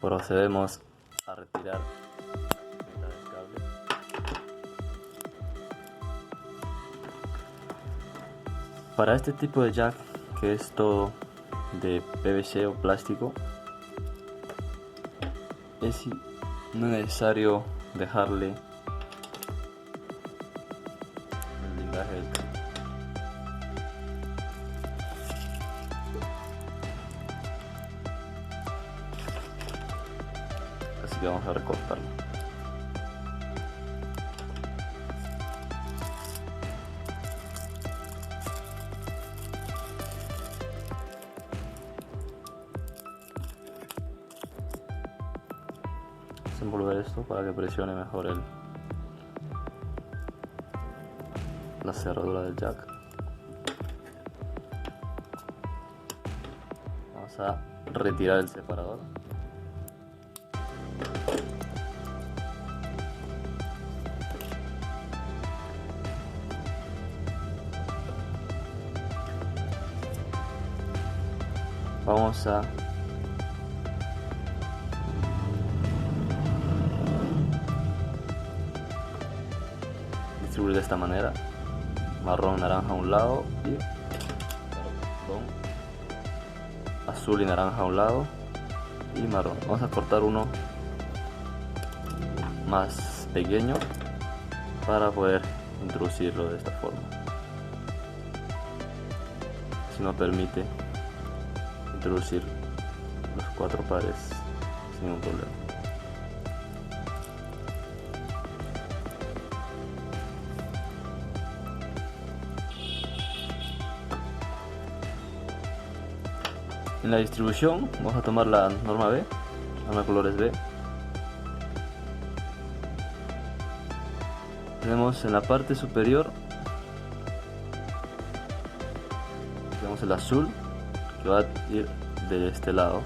procedemos a retirar la del cable. Para este tipo de jack, que es todo de PVC o plástico, es no necesario dejarle el blindaje del cable. Así que vamos a recortarlo. Envolver esto para que presione mejor la cerradura del jack. Vamos a retirar el separador. Vamos a distribuir de esta manera: marrón, naranja a un lado y azul y naranja a un lado y marrón. Vamos a cortar uno más pequeño para poder introducirlo de esta forma. Si nos permite introducir los 4 pares sin ningún problema. En la distribución vamos a tomar la norma B, norma colores B. Tenemos en la parte superior, tenemos el azul que va a ir de este lado.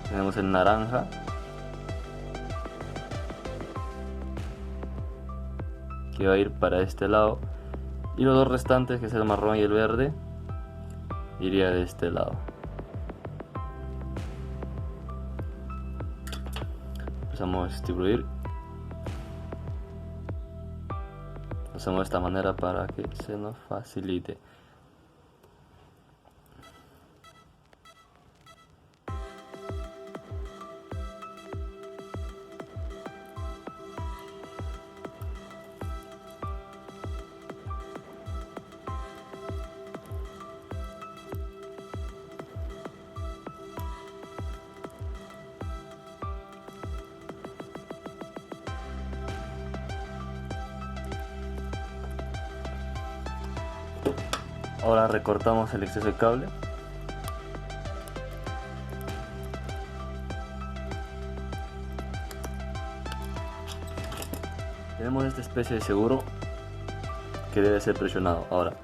Tenemos el naranja que va a ir para este lado, y los dos restantes, que es el marrón y el verde, iría de este lado. Empezamos a distribuir. Lo hacemos de esta manera para que se nos facilite. Ahora recortamos el exceso de cable. Tenemos esta especie de seguro que debe ser presionado. Ahora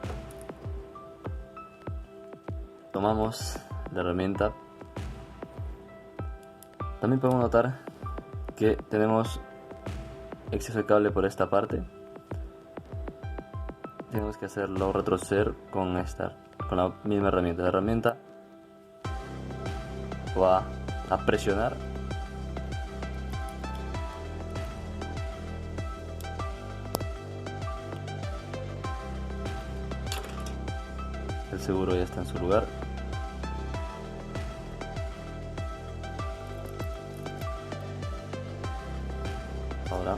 tomamos la herramienta. También podemos notar que tenemos exceso de cable por esta parte. Tenemos que hacerlo retroceder con la misma herramienta. La herramienta va a presionar el seguro. Ya está en su lugar. Ahora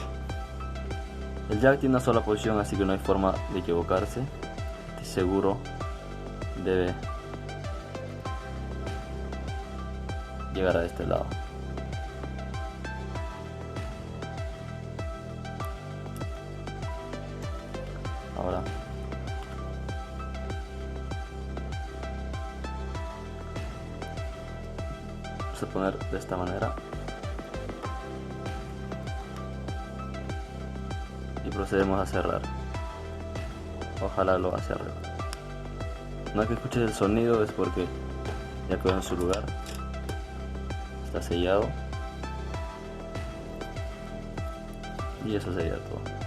el jack tiene una sola posición, así que no hay forma de equivocarse. Este seguro debe llegar a este lado. Ahora vamos a poner de esta manera y procedemos a cerrar. Ojalá lo hacia arriba. No es que escuches el sonido, es porque ya quedó en su lugar, está sellado, y eso sería todo.